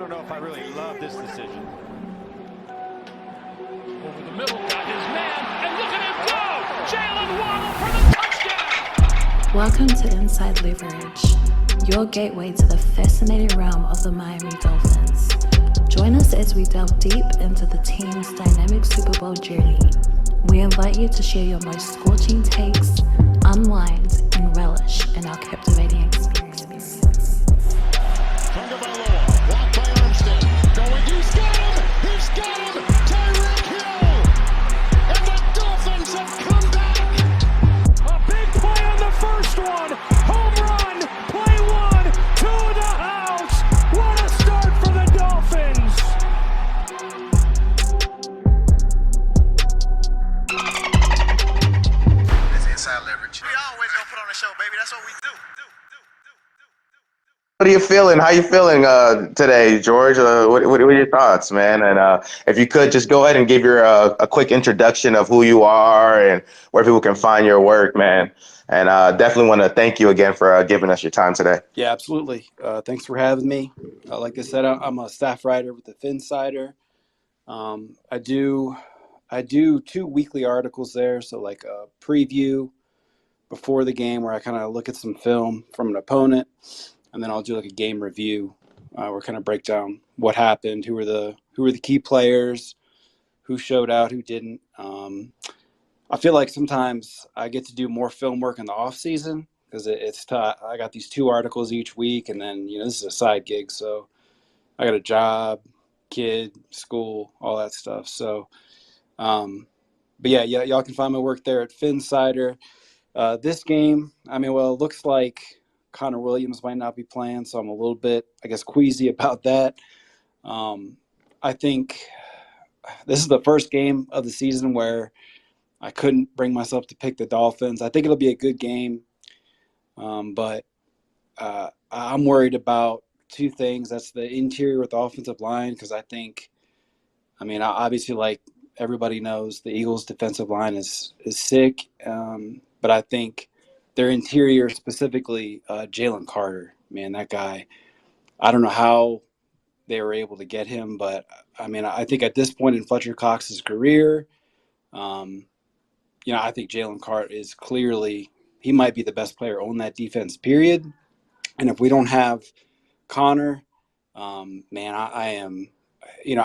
don't know if I really love this decision. Over the middle, got his man, and look at him go! Jalen Waddle for the touchdown! Welcome to Inside Leverage, your gateway to the fascinating realm of the Miami Dolphins. Join us as we delve deep into the team's dynamic Super Bowl journey. We invite you to share your most scorching takes, unwind, and relish in our captivating experience. Blocked by Armstead. Going, he's got him! He's got him! Tyreek Hill! And the Dolphins have come back! A big play on the first one! Home run! Play one! To the house! What a start for the Dolphins! It's Inside Leverage. We always gonna put on a show, baby. That's what we do. What are you feeling? How you feeling today, George? What are your thoughts, man? And if you could just go ahead and give your a quick introduction of who you are and where people can find your work, man. And definitely want to thank you again for giving us your time today. Yeah, absolutely. Thanks for having me. Like I said, I'm a staff writer with the Phinsider. I do 2 weekly articles there, so like a preview before the game where I kind of look at some film from an opponent, and then I'll do like a game review where I kind of break down what happened, who were the key players, who showed out, who didn't. I feel like sometimes I get to do more film work in the off season because it's tough. I got these 2 articles each week, and then this is a side gig, so I got a job, kid, school, all that stuff. So, but yeah, y'all can find my work there at Phinsider. This game, it looks like Connor Williams might not be playing, so I'm a little bit, queasy about that. I think this is the first game of the season where I couldn't bring myself to pick the Dolphins. I think it'll be a good game, but I'm worried about 2 things. That's the interior with the offensive line, because obviously, like everybody knows, the Eagles' defensive line is sick, but I think their interior, specifically Jalen Carter, man, that guy, I don't know how they were able to get him, but I think at this point in Fletcher Cox's career, I think Jalen Carter is clearly, he might be the best player on that defense, period. And if we don't have Connor, I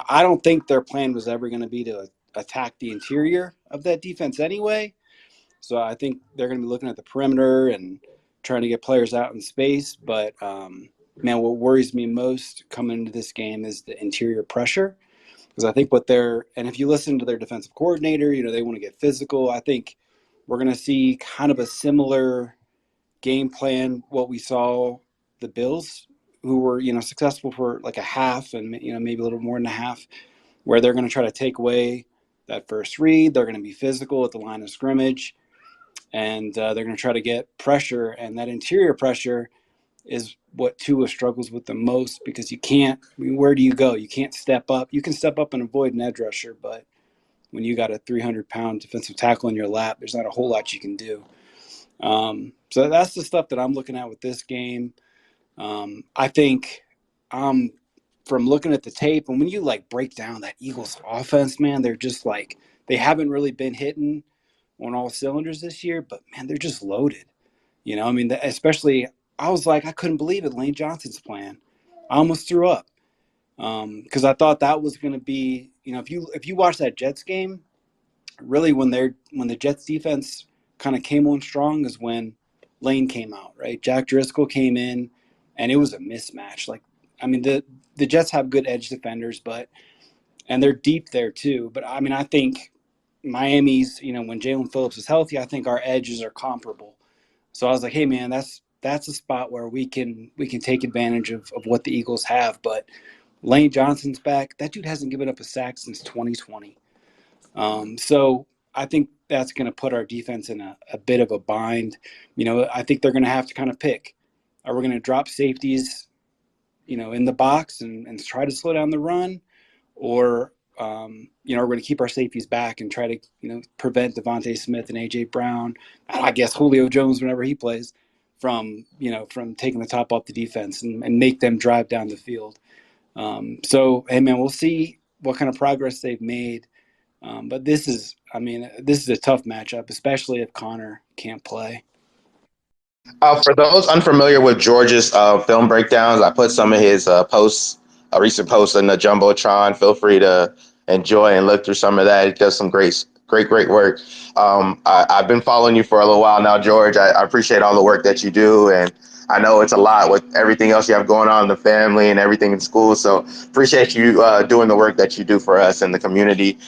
don't think their plan was ever going to be to attack the interior of that defense anyway. So I think they're going to be looking at the perimeter and trying to get players out in space. But, what worries me most coming into this game is the interior pressure. Because I think and if you listen to their defensive coordinator, they want to get physical. I think we're going to see kind of a similar game plan, what we saw the Bills, who were, successful for like a half and, maybe a little more than a half, where they're going to try to take away that first read. They're going to be physical at the line of scrimmage, and they're going to try to get pressure. And that interior pressure is what Tua struggles with the most, because you can't, where do you go? You can't step up. You can step up and avoid an edge rusher, but when you got a 300-pound defensive tackle in your lap, there's not a whole lot you can do. So that's the stuff that I'm looking at with this game. I think from looking at the tape, and when you break down that Eagles offense, man, they're just they haven't really been hitting on all cylinders this year, but man, they're just loaded. Especially, I was I couldn't believe it. Lane Johnson's playing. I almost threw up because I thought that was going to be, if you watch that Jets game, really when the Jets defense kind of came on strong is when Lane came out, right? Jack Driscoll came in, and it was a mismatch. The Jets have good edge defenders, and they're deep there too. But I think Miami's, when Jalen Phillips is healthy, I think our edges are comparable. So I was like, hey man, that's a spot where we can take advantage of what the Eagles have. But Lane Johnson's back. That dude hasn't given up a sack since 2020. So I think that's going to put our defense in a bit of a bind. I think they're going to have to kind of pick. Are we going to drop safeties, in the box and try to slow down the run? Or, we're going to keep our safeties back and try to, prevent Devontae Smith and A.J. Brown, and I guess Julio Jones, whenever he plays, from taking the top off the defense and make them drive down the field. So, hey, man, we'll see what kind of progress they've made. But this is a tough matchup, especially if Connor can't play. For those unfamiliar with George's film breakdowns, I put some of his posts, recent posts in the Jumbotron. Feel free to enjoy and look through some of that. He does some great work. I've been following you for a little while now, George. I appreciate all the work that you do, and I know it's a lot with everything else you have going on in the family and everything in school. So appreciate you doing the work that you do for us and the community.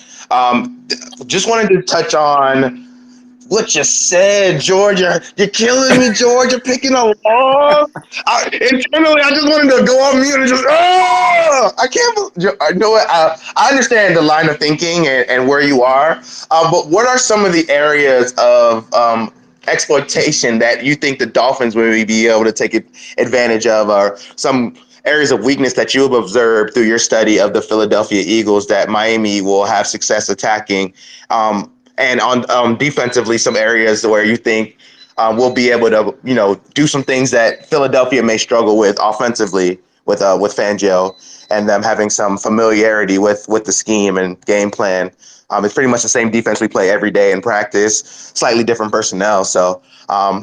Just wanted to touch on what you said, George. You're killing me, George. You're picking a loss. Internally, I just wanted to go on mute and just, I can't believe, I know what, I understand the line of thinking and where you are, but what are some of the areas of exploitation that you think the Dolphins will be able to take advantage of, or some areas of weakness that you have observed through your study of the Philadelphia Eagles that Miami will have success attacking? And on defensively, some areas where you think we'll be able to, do some things that Philadelphia may struggle with offensively with Fangio and them having some familiarity with the scheme and game plan. It's pretty much the same defense we play every day in practice, slightly different personnel. So,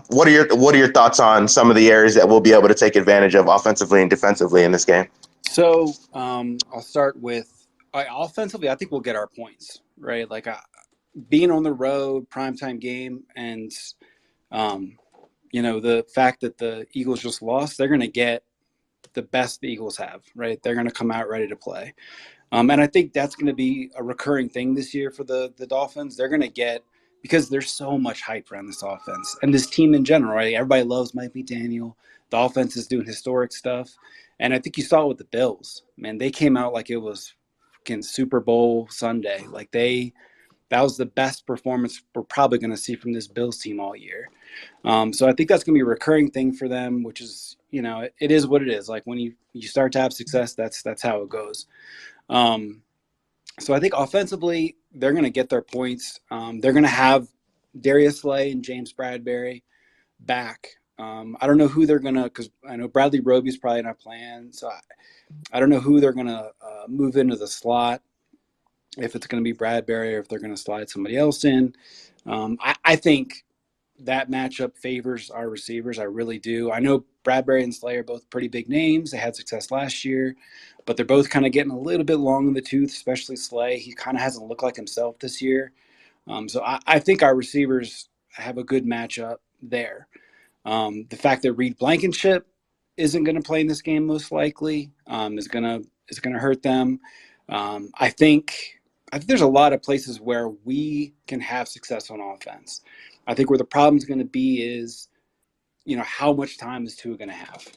what are your thoughts on some of the areas that we'll be able to take advantage of offensively and defensively in this game? So I'll start with offensively. I think we'll get our points, right? Like being on the road, primetime game, and the fact that the Eagles just lost, they're going to get the best the Eagles have, right? They're going to come out ready to play. And I think that's going to be a recurring thing this year for the Dolphins. They're going to get, because there's so much hype around this offense and this team in general, right? Everybody loves Mike McDaniel. The offense is doing historic stuff. And I think you saw it with the Bills. Man, they came out like it was fucking Super Bowl Sunday. That was the best performance we're probably going to see from this Bills team all year. So I think that's going to be a recurring thing for them, which is, it is what it is. Like when you start to have success, that's how it goes. So I think offensively, they're going to get their points. They're going to have Darius Slay and James Bradbury back. I don't know who they're going to, because I know Bradley Roby's probably not playing. So I don't know who they're going to move into the slot, if it's going to be Bradbury or if they're going to slide somebody else in. I think that matchup favors our receivers. I really do. I know Bradbury and Slay are both pretty big names. They had success last year, but they're both kind of getting a little bit long in the tooth, especially Slay. He kind of hasn't looked like himself this year. So I think our receivers have a good matchup there. The fact that Reed Blankenship isn't going to play in this game most likely is going to hurt them. I think there's a lot of places where we can have success on offense. I think where the problem is going to be is, how much time is Tua going to have?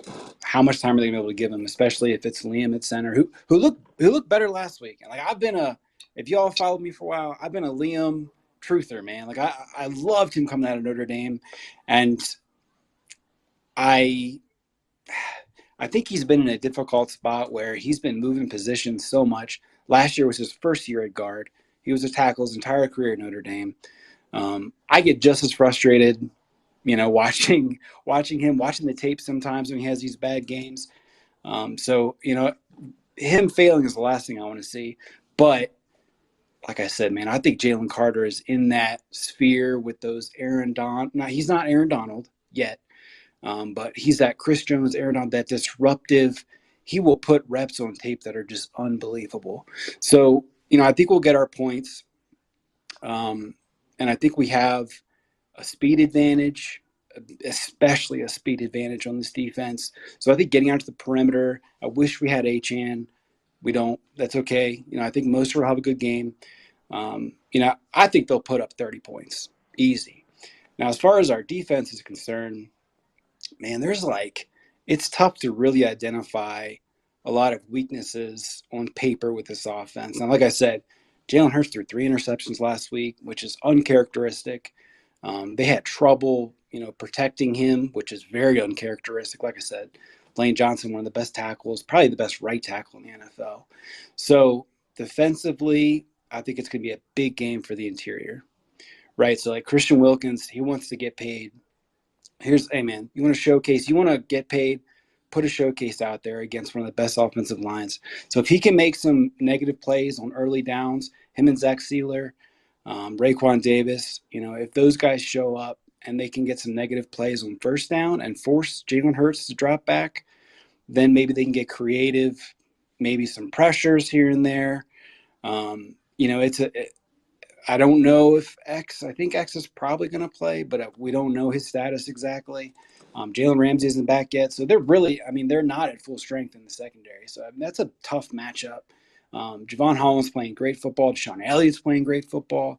How much time are they going to be able to give him, especially if it's Liam at center, who looked better last week. And if y'all followed me for a while, I've been a Liam truther, man. Like I loved him coming out of Notre Dame, and I think he's been in a difficult spot where he's been moving positions so much. Last year was his first year at guard. He was a tackle his entire career at Notre Dame. I get just as frustrated, watching the tape sometimes when he has these bad games. So him failing is the last thing I want to see. But like I said, man, I think Jalen Carter is in that sphere with those Aaron Donald. Now, he's not Aaron Donald yet, but he's that Chris Jones, Aaron Donald, that disruptive. He will put reps on tape that are just unbelievable. So, I think we'll get our points. And I think we have a speed advantage, especially a speed advantage on this defense. So I think getting out to the perimeter, I wish we had Achane. We don't. That's okay. I think most will have a good game. I think they'll put up 30 points. Easy. Now, as far as our defense is concerned, man, it's tough to really identify a lot of weaknesses on paper with this offense. Now, like I said, Jalen Hurts threw 3 interceptions last week, which is uncharacteristic. They had trouble, protecting him, which is very uncharacteristic. Like I said, Lane Johnson, one of the best tackles, probably the best right tackle in the NFL. So defensively, I think it's going to be a big game for the interior, right? So like Christian Wilkins, he wants to get paid. Hey man, you want to showcase, you want to get paid, put a showcase out there against one of the best offensive lines. So if he can make some negative plays on early downs, him and Zach Sealer, Raekwon Davis, if those guys show up and they can get some negative plays on first down and force Jalen Hurts to drop back, then maybe they can get creative, maybe some pressures here and there. I don't know if I think X is probably going to play, but we don't know his status exactly. Jalen Ramsey isn't back yet. So they're not at full strength in the secondary. So that's a tough matchup. Javon Holland's playing great football. Deshaun Elliott's playing great football.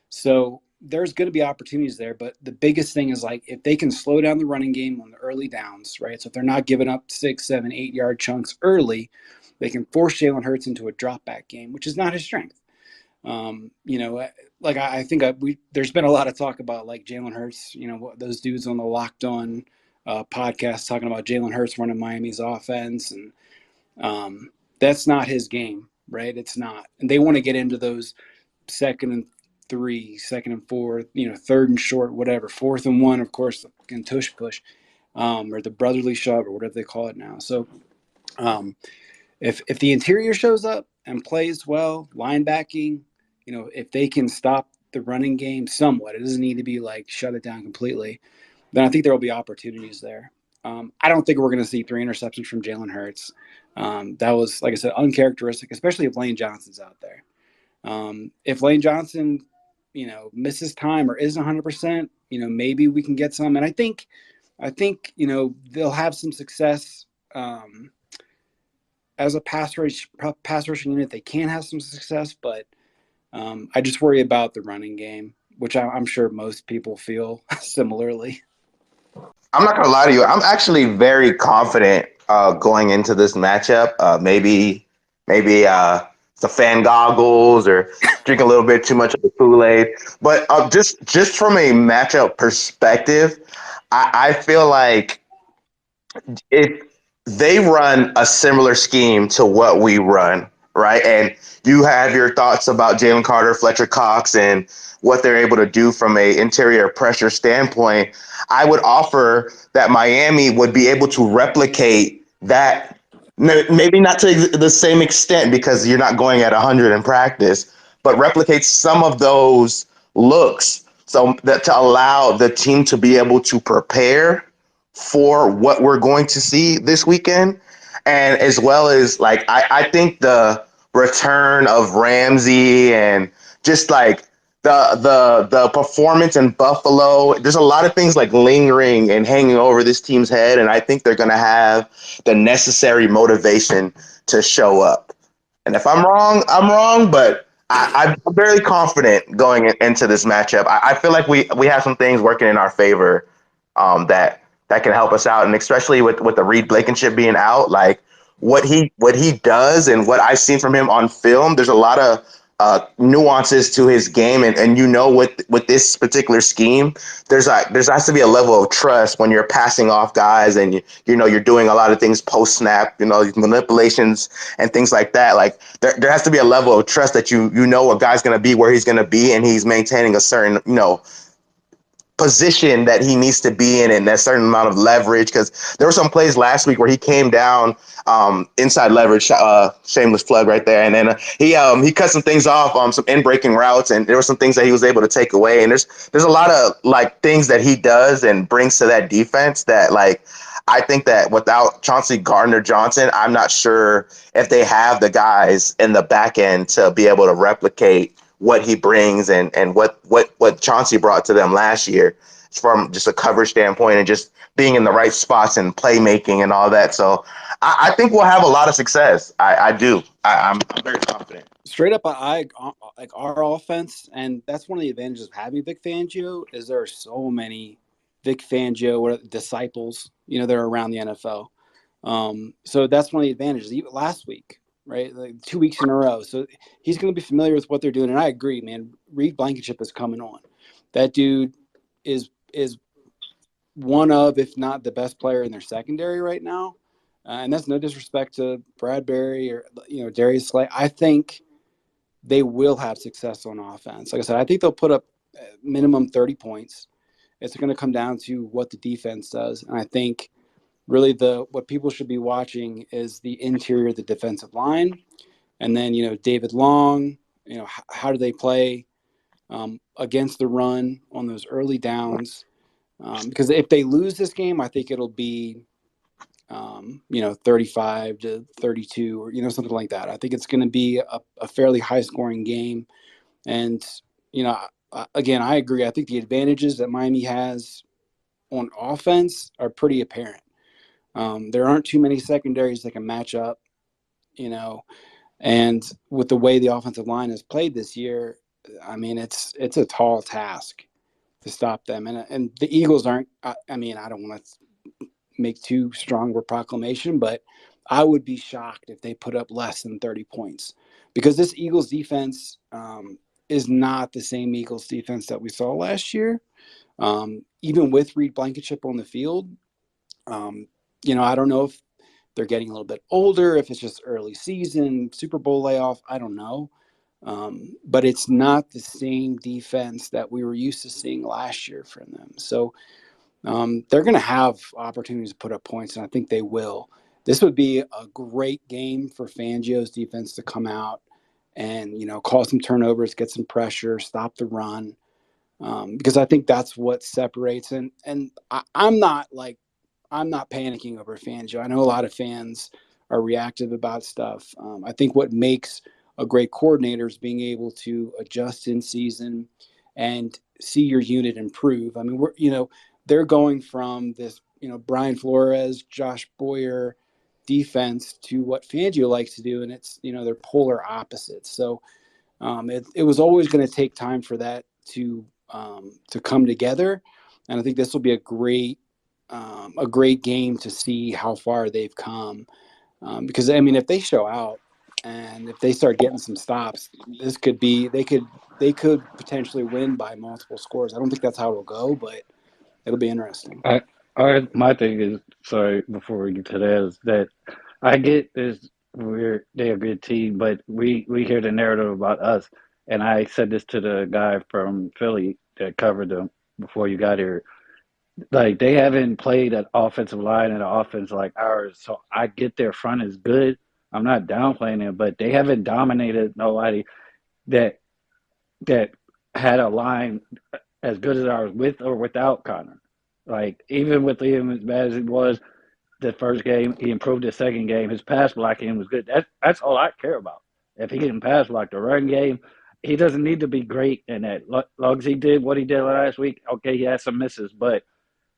So there's going to be opportunities there. But the biggest thing is, like, if they can slow down the running game on the early downs, right? So if they're not giving up 6, 7, 8-yard chunks early, they can force Jalen Hurts into a drop back game, which is not his strength. I think there's been a lot of talk about, like, Jalen Hurts, those dudes on the Locked On podcast talking about Jalen Hurts running Miami's offense. And that's not his game, right? It's not. And they want to get into those 2nd and 3, 2nd and 4, 3rd and short, whatever, 4th and 1, of course, and tush push, or the brotherly shove or whatever they call it now. So if the interior shows up and plays well, linebacking, if they can stop the running game somewhat, it doesn't need to be like shut it down completely, then I think there will be opportunities there. I don't think we're going to see 3 interceptions from Jalen Hurts. That was, like I said, uncharacteristic, especially if Lane Johnson's out there. If Lane Johnson, misses time or isn't 100%, maybe we can get some. And I think, they'll have some success as a pass rushing unit. They can have some success, but I just worry about the running game, which I'm sure most people feel similarly. I'm not gonna lie to you. I'm actually very confident going into this matchup. Maybe the fan goggles or drink a little bit too much of the Kool-Aid. But just from a matchup perspective, I feel like if they run a similar scheme to what we run, right? And you have your thoughts about Jalen Carter, Fletcher Cox, and what they're able to do from a interior pressure standpoint. I would offer that Miami would be able to replicate that, maybe not to the same extent because you're not going at 100 in practice, but replicate some of those looks so that to allow the team to be able to prepare for what we're going to see this weekend. And as well as, like, I think the return of Ramsey and just like the performance in Buffalo, there's a lot of things like lingering and hanging over this team's head, and I think they're going to have the necessary motivation to show up. And if I'm wrong, I'm wrong, but I'm very confident going into this matchup. I feel like we have some things working in our favor that can help us out, and especially with the Reed Blankenship being out, like what he does and what I've seen from him on film, there's a lot of nuances to his game, and with this particular scheme, there has to be a level of trust when you're passing off guys, and you're doing a lot of things post snap, these manipulations and things like that. Like there has to be a level of trust that you know a guy's going to be where he's going to be, and he's maintaining a certain position that he needs to be in and a certain amount of leverage, because there were some plays last week where he came down inside leverage, shameless plug right there, and then he cut some things off, some in breaking routes, and there were some things that he was able to take away, and there's a lot of like things that he does and brings to that defense that, like, I think that without Chauncey Gardner-Johnson, I'm not sure if they have the guys in the back end to be able to replicate what he brings and what Chauncey brought to them last year from just a coverage standpoint and just being in the right spots and playmaking and all that. So I think we'll have a lot of success. I do. I'm very confident. Straight up, I like our offense, and that's one of the advantages of having Vic Fangio is there are so many Vic Fangio disciples, that are around the NFL. So that's one of the advantages. Even last week, right? Like 2 weeks in a row. So he's going to be familiar with what they're doing. And I agree, man. Reed Blankenship is coming on. That dude is one of, if not the best player in their secondary right now. And that's no disrespect to Bradbury or, Darius Slay. I think they will have success on offense. Like I said, I think they'll put up minimum 30 points. It's going to come down to what the defense does. And I think really what people should be watching is the interior of the defensive line. And then, David Long, how do they play against the run on those early downs? Because if they lose this game, I think it'll be, 35 to 32 or, something like that. I think it's going to be a fairly high scoring game. And, again, I agree. I think the advantages that Miami has on offense are pretty apparent. There aren't too many secondaries that can match up, and with the way the offensive line has played this year, I mean, it's a tall task to stop them. And the Eagles aren't, I don't want to make too strong of a proclamation, but I would be shocked if they put up less than 30 points because this Eagles defense is not the same Eagles defense that we saw last year. Even with Reed Blankenship on the field, I don't know if they're getting a little bit older, if it's just early season, Super Bowl layoff, I don't know. But it's not the same defense that we were used to seeing last year from them. So they're going to have opportunities to put up points, and I think they will. This would be a great game for Fangio's defense to come out and, cause some turnovers, get some pressure, stop the run. Because I think that's what separates. And I'm not panicking over Fangio. I know a lot of fans are reactive about stuff. I think what makes a great coordinator is being able to adjust in season and see your unit improve. I mean, they're going from this, Brian Flores, Josh Boyer defense to what Fangio likes to do, and it's, they're polar opposites. So it was always going to take time for that to come together, and I think this will be a great game to see how far they've come. Because if they show out and if they start getting some stops, this could be they could potentially win by multiple scores. I don't think that's how it'll go, but it'll be interesting. My thing is, sorry, before we get to that, is that I get this they're a good team, but we hear the narrative about us, and I said this to the guy from Philly that covered them before you got here. Like they haven't played an offensive line and an offense like ours, so I get their front is good. I'm not downplaying it, but they haven't dominated nobody that that had a line as good as ours with or without Connor. Like even with him as bad as he was the first game, he improved the second game. His pass blocking was good. That's all I care about. If he can pass block the run game, he doesn't need to be great in that. Long as he did what he did last week, okay, he had some misses, but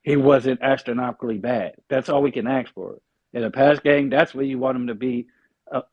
he wasn't astronomically bad. That's all we can ask for. In a pass game, that's where you want him to be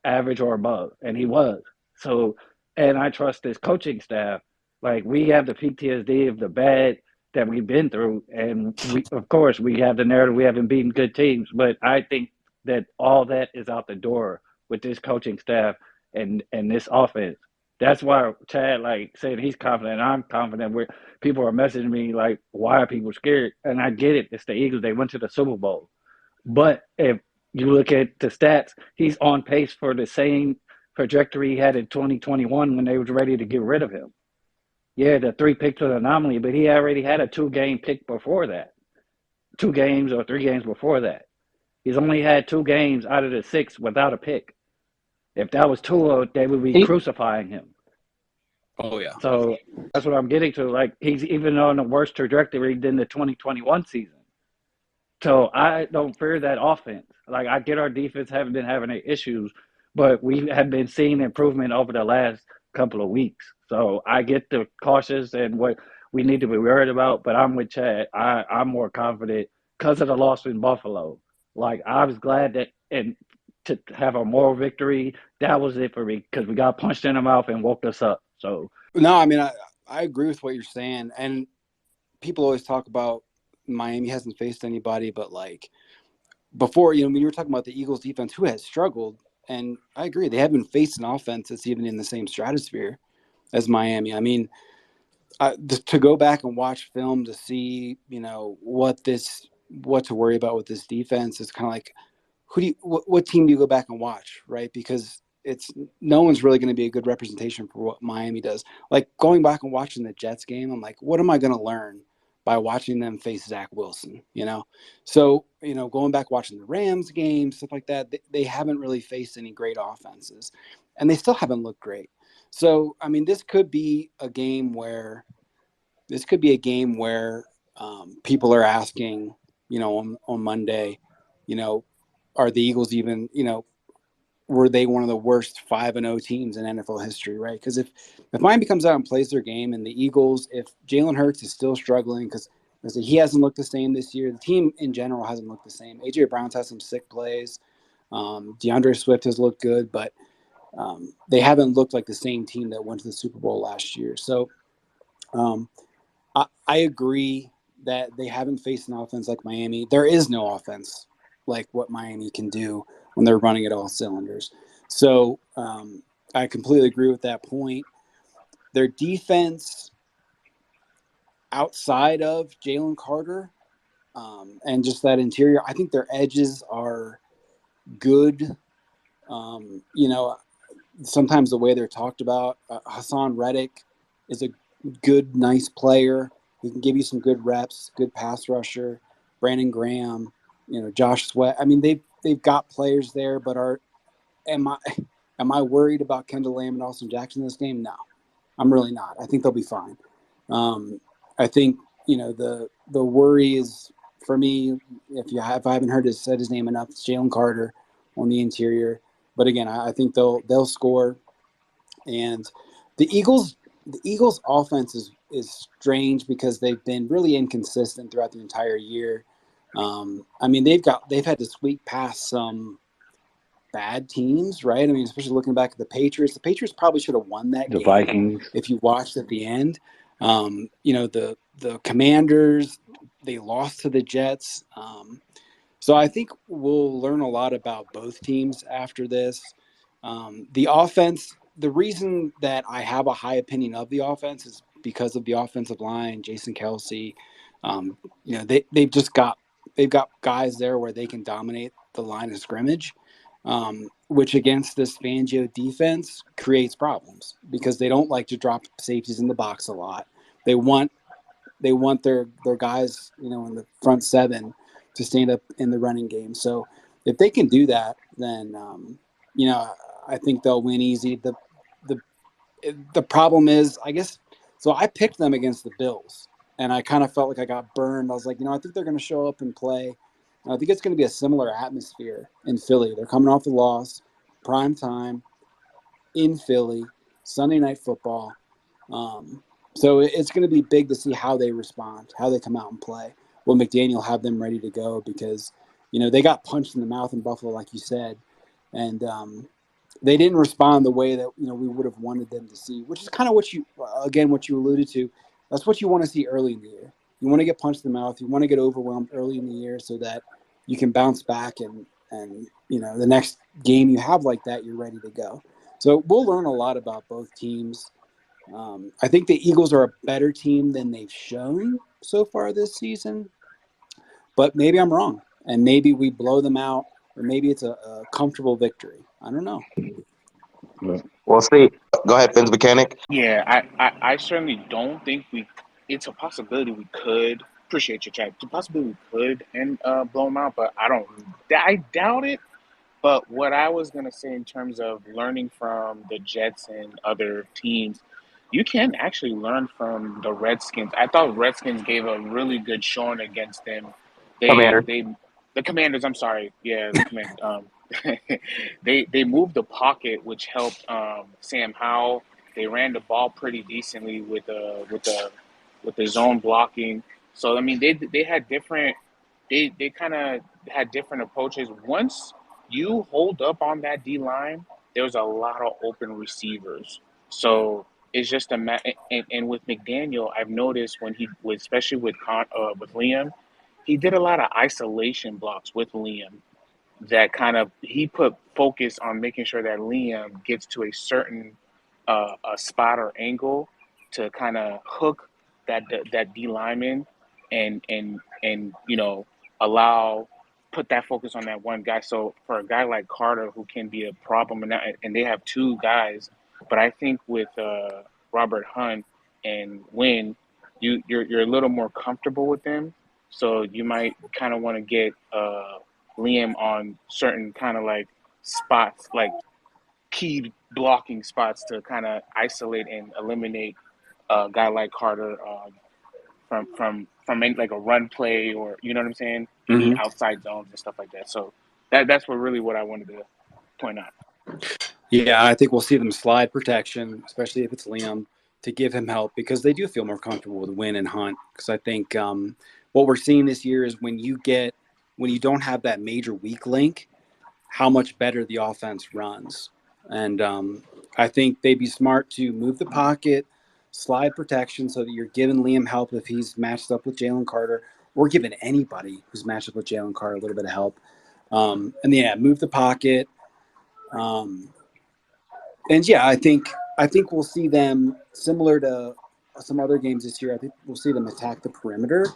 average or above, and he was. So, and I trust this coaching staff. Like we have the PTSD of the bad that we've been through, and we, of course, we have the narrative we haven't beaten good teams. But I think that all that is out the door with this coaching staff and this offense. That's why Chad like saying he's confident. I'm confident. We're people are messaging me like, why are people scared? And I get it. It's the Eagles. They went to the Super Bowl. But if you look at the stats, he's on pace for the same trajectory he had in 2021 when they was ready to get rid of him. Yeah, the 3 picks was an anomaly, but he already had a 2-game pick before that. 2 games or 3 games before that. He's only had 2 games out of the 6 without a pick. If that was Tua, they would be crucifying him. Oh yeah. So that's what I'm getting to. Like he's even on a worse trajectory than the 2021 season. So I don't fear that offense. Like I get our defense haven't been having any issues, but we have been seeing improvement over the last couple of weeks. So I get the cautious and what we need to be worried about. But I'm with Chad. I'm more confident because of the loss in Buffalo. Like I was glad that and to have a moral victory, that was it for me because we got punched in the mouth and woke us up. So No, I agree with what you're saying, and people always talk about Miami hasn't faced anybody, but like before, when you were talking about the Eagles defense, who has struggled, and I agree, they haven't faced an offense that's even in the same stratosphere as Miami. I mean, to go back and watch film to see, what to worry about with this defense is kind of like, what team do you go back and watch, right? Because no one's really going to be a good representation for what Miami does. Like going back and watching the Jets game, I'm like, what am I going to learn by watching them face Zach Wilson, So, going back watching the Rams game, stuff like that, they haven't really faced any great offenses, and they still haven't looked great. So, I mean, this could be a game where people are asking, on Monday, are the Eagles even, were they one of the worst 5-0 teams in NFL history, right? Because if Miami comes out and plays their game, and the Eagles, if Jalen Hurts is still struggling, because he hasn't looked the same this year, the team in general hasn't looked the same. AJ Brown's had some sick plays. DeAndre Swift has looked good, but they haven't looked like the same team that went to the Super Bowl last year. So I agree that they haven't faced an offense like Miami. There is no offense like what Miami can do when they're running at all cylinders. So I completely agree with that point. Their defense outside of Jalen Carter and just that interior, I think their edges are good. Sometimes the way they're talked about, Hassan Reddick is a good, nice player. He can give you some good reps, good pass rusher. Brandon Graham, Josh Sweat. I mean, they've got players there, but am I worried about Kendall Lamb and Austin Jackson in this game? No, I'm really not. I think they'll be fine. I think the worry is for me, if I haven't heard said his name enough, it's Jalen Carter on the interior. But again, I think they'll score. And the Eagles offense is strange because they've been really inconsistent throughout the entire year. I mean, they've had to squeak past some bad teams, right? I mean, especially looking back at the Patriots. The Patriots probably should have won that The game Vikings. if you watched at the end. The Commanders, they lost to the Jets. So I think we'll learn a lot about both teams after this. The offense, the reason that I have a high opinion of the offense is because of the offensive line, Jason Kelsey. They've got guys there where they can dominate the line of scrimmage, which against this Fangio defense creates problems because they don't like to drop safeties in the box a lot. They want their guys, in the front seven to stand up in the running game. So if they can do that, then I think they'll win easy. The problem is, I guess, so I picked them against the Bills, and I kind of felt like I got burned. I was like, I think they're going to show up and play. And I think it's going to be a similar atmosphere in Philly. They're coming off the loss, prime time in Philly, Sunday Night Football. So it's going to be big to see how they respond, how they come out and play. Will McDaniel have them ready to go? Because, they got punched in the mouth in Buffalo, like you said. And they didn't respond the way that, we would have wanted them to see, which is kind of what you alluded to. That's what you want to see early in the year. You want to get punched in the mouth. You want to get overwhelmed early in the year so that you can bounce back and the next game you have like that, you're ready to go. So we'll learn a lot about both teams. I think the Eagles are a better team than they've shown so far this season, but maybe I'm wrong, and maybe we blow them out, or maybe it's a comfortable victory. I don't know. We'll see. Go ahead, Finn's mechanic. Yeah, I certainly don't think we. It's a possibility we could. Appreciate your chat. It's a possibility we could and blow them out, but I don't. I doubt it. But what I was gonna say in terms of learning from the Jets and other teams, you can actually learn from the Redskins. I thought Redskins gave a really good showing against them. Commander. The Commanders. I'm sorry. Yeah, the Command. They moved the pocket, which helped Sam Howell. They ran the ball pretty decently with the zone blocking. So I mean, they had different. They kind of had different approaches. Once you hold up on that D line, there's a lot of open receivers. So it's just and with McDaniel, I've noticed especially with Liam, he did a lot of isolation blocks with Liam that kind of he put focus on making sure that Liam gets to a certain a spot or angle to kind of hook that D lineman and allow put that focus on that one guy. So for a guy like Carter who can be a problem and they have two guys, but I think with Robert Hunt and Wynn, you're a little more comfortable with them, so you might kind of want to get Liam on certain kind of like spots, like key blocking spots to kind of isolate and eliminate a guy like Carter from any, like a run play, or you know what I'm saying, any outside zones and stuff like that. So that's what I wanted to point out. Yeah, I think we'll see them slide protection, especially if it's Liam, to give him help because they do feel more comfortable with Wynn and Hunt. Because I think what we're seeing this year is when you don't have that major weak link, how much better the offense runs. And I think they'd be smart to move the pocket, slide protection so that you're giving Liam help if he's matched up with Jalen Carter, or giving anybody who's matched up with Jalen Carter a little bit of help. And yeah, move the pocket. And yeah, I think we'll see them similar to some other games this year. I think we'll see them attack the perimeter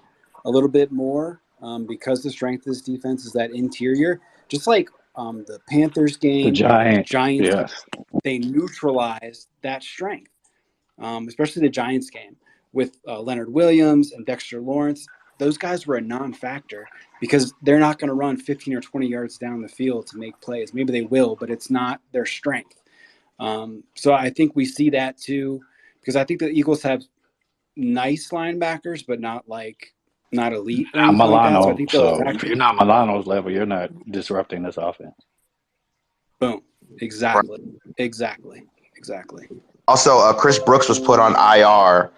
a little bit more because the strength of this defense is that interior. Just like the Panthers The game, the Giants, Giants, yes. they neutralized that strength, especially the Giants game with Leonard Williams and Dexter Lawrence. Those guys were a non-factor because they're not going to run 15 or 20 yards down the field to make plays. Maybe they will, but it's not their strength. So I think we see that too, because I think the Eagles have nice linebackers, but not elite or Not anything like that. So I Milano. think they'll So attack. if you're not Milano's level, you're not disrupting this offense. Boom. Exactly. Also, Chris Brooks was put on IR,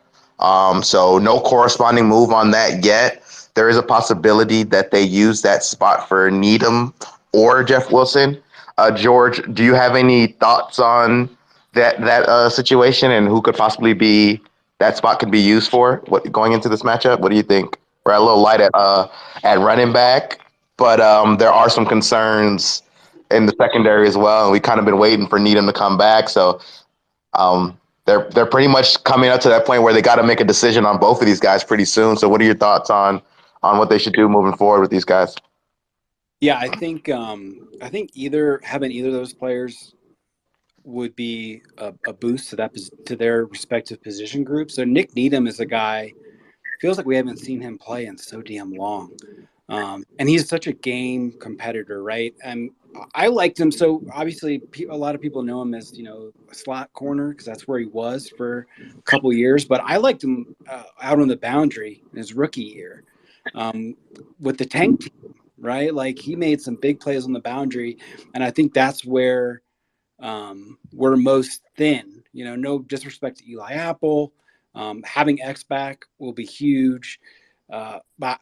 so no corresponding move on that yet. There is a possibility that they use that spot for Needham or Jeff Wilson. George, do you have any thoughts on that situation and who could possibly be that spot could be used for? What going into this matchup? What do you think? We're a little light at running back, but there are some concerns in the secondary as well. And we kind of been waiting for Needham to come back, so they're pretty much coming up to that point where they got to make a decision on both of these guys pretty soon. So, what are your thoughts on what they should do moving forward with these guys? Yeah, I think having either of those players would be a boost to their respective position groups. So Nick Needham is a guy, feels like we haven't seen him play in so damn long. And he's such a game competitor, right? And I liked him. So obviously a lot of people know him as, a slot corner because that's where he was for a couple years. But I liked him out on the boundary in his rookie year with the tank team, right? Like he made some big plays on the boundary. And I think that's where we're most thin. No disrespect to Eli Apple. Having X back will be huge. But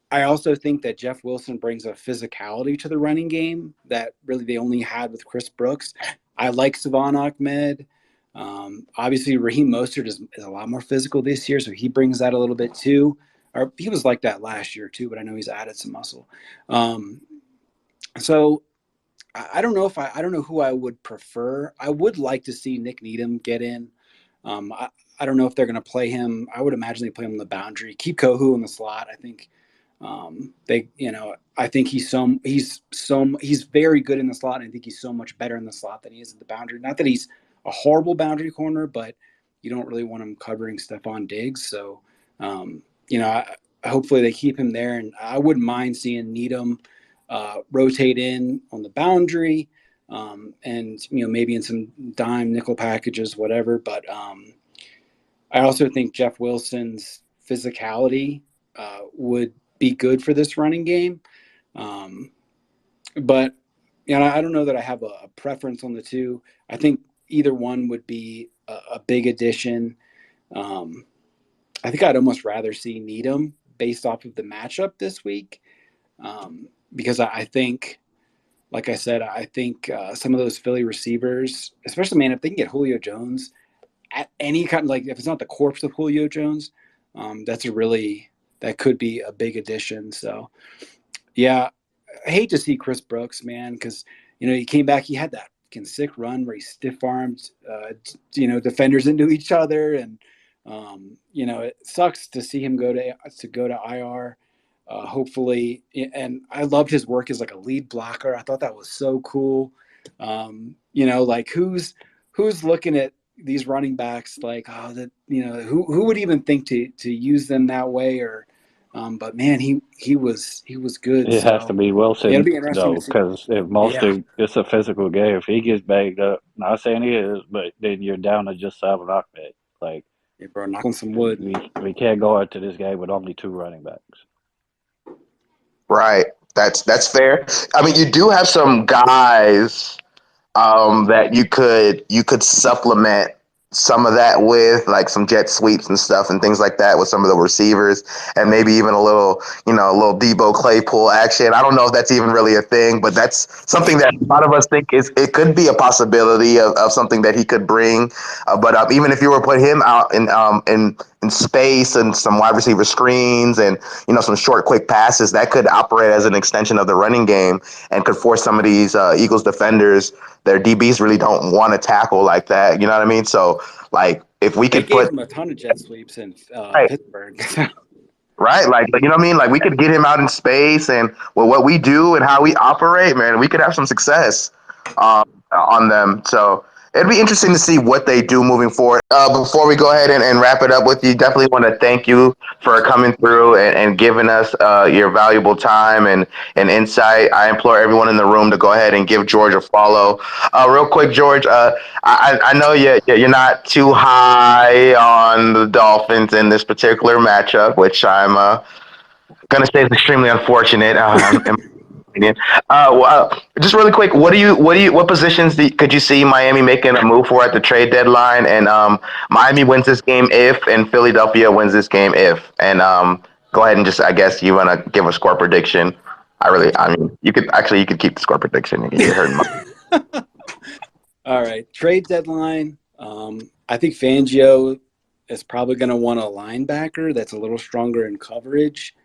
I also think that Jeff Wilson brings a physicality to the running game that really they only had with Chris Brooks. I like Savon Ahmed. Obviously, Raheem Mostert is a lot more physical this year, so he brings that a little bit too. Or he was like that last year too, but I know he's added some muscle. So I don't know who I would prefer. I would like to see Nick Needham get in. I don't know if they're going to play him. I would imagine they play him on the boundary. Keep Kohu in the slot. I think I think he's very good in the slot. And I think he's so much better in the slot than he is at the boundary. Not that he's a horrible boundary corner, but you don't really want him covering Stephon Diggs. So, hopefully they keep him there. And I wouldn't mind seeing Needham rotate in on the boundary and, maybe in some dime nickel packages, whatever. But I also think Jeff Wilson's physicality would be good for this running game. But I don't know that I have a preference on the two. I think either one would be a big addition. I think I'd almost rather see Needham based off of the matchup this week because I think, like I said, I think some of those Philly receivers, especially, man, if they can get Julio Jones at any kind, like if it's not the corpse of Julio Jones, that could be a big addition. So, yeah, I hate to see Chris Brooks, man, because, he came back, he had that sick run where he stiff-armed, defenders into each other. And, it sucks to see him go to IR. Hopefully, and I loved his work as like a lead blocker. I thought that was so cool. Like who's looking at these running backs, like, oh, that, you know, who would even think to use them that way? Or, but man, he was good. It has to So be yeah, it'll Wilson be interesting to though, see. because if Yeah, it's a physical game. If he gets banged up, not saying he is, but then you're down to just Salvin Ahmed. Like yeah, bro, knock on some wood. we can't go into this game with only two running backs. Right. That's fair. I mean, you do have some guys that you could supplement some of that with, like some jet sweeps and stuff and things like that with some of the receivers, and maybe even a little Debo Claypool action. I don't know if that's even really a thing, but that's something that a lot of us think it could be a possibility of something that he could bring. But even if you were to put him out in space and some wide receiver screens and some short quick passes, that could operate as an extension of the running game and could force some of these Eagles defenders, their DBs really don't want to tackle like that. You know what I mean? So, like, if we They could gave put him a ton of jet sweeps in right, Pittsburgh. right, like you know what I mean? Like, we could get him out in space, and with what we do and how we operate, man, we could have some success on them. So it'd be interesting to see what they do moving forward. Before we go ahead and wrap it up with you, definitely want to thank you for coming through and giving us your valuable time and insight. I implore everyone in the room to go ahead and give George a follow. Real quick, George, I know you're not too high on the Dolphins in this particular matchup, which I'm going to say is extremely unfortunate. Opinion. Just really quick, what positions could you see Miami making a move for at the trade deadline? And Miami wins this game if, and Philadelphia wins this game if. And go ahead and just, I guess, you want to give a score prediction. I mean, you could keep the score prediction. You're hurting my. All right, trade deadline. I think Fangio is probably going to want a linebacker that's a little stronger in coverage.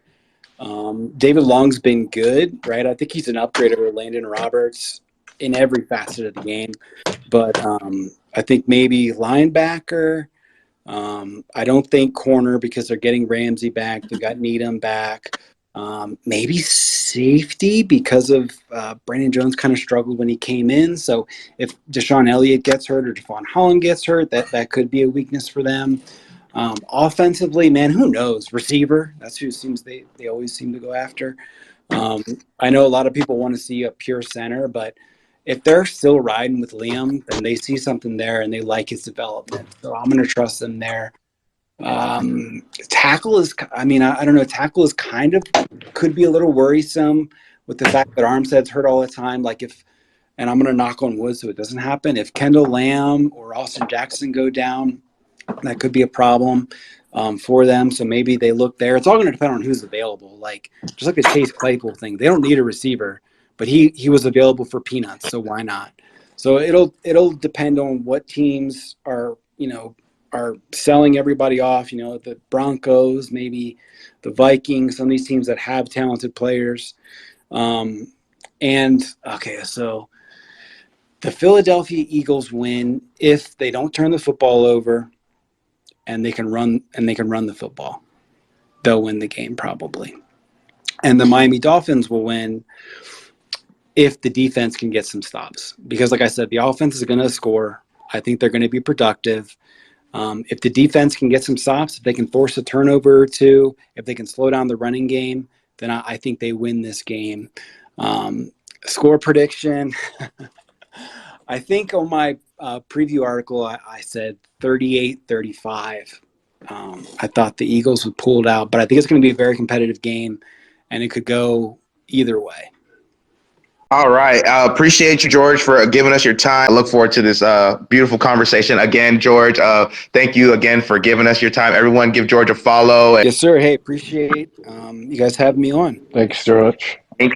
David Long's been good, right? I think he's an upgrade over Landon Roberts in every facet of the game. But I think maybe linebacker. I don't think corner because they're getting Ramsey back. They got Needham back. Maybe safety because of Brandon Jones kind of struggled when he came in. So if Deshaun Elliott gets hurt or Devon Holland gets hurt, that could be a weakness for them. Offensively, man, who knows? Receiver, that's who seems they always seem to go after. I know a lot of people want to see a pure center, but if they're still riding with Liam, then they see something there and they like his development. So I'm going to trust them there. Tackle is, I mean, I don't know. Tackle is kind of could be a little worrisome with the fact that Armstead's hurt all the time. Like and I'm going to knock on wood so it doesn't happen. If Kendall Lamb or Austin Jackson go down, that could be a problem for them. So maybe they look there. It's all going to depend on who's available. Like just like the Chase Claypool thing, they don't need a receiver, but he was available for peanuts, so why not? So it'll depend on what teams are selling everybody off. The Broncos, maybe the Vikings, some of these teams that have talented players. And okay, so the Philadelphia Eagles win if they don't turn the football over. And they can run the football. They'll win the game probably. And the Miami Dolphins will win if the defense can get some stops. Because like I said, the offense is going to score. I think they're going to be productive. If the defense can get some stops, if they can force a turnover or two, if they can slow down the running game, then I think they win this game. Score prediction. I think on my preview article, I said 38-35. I thought the Eagles would pull it out, but I think it's going to be a very competitive game, and it could go either way. All right. Appreciate you, George, for giving us your time. I look forward to this beautiful conversation. Again, George, thank you again for giving us your time. Everyone give George a follow. Yes, sir. Hey, appreciate you guys having me on. Thanks, George. Thank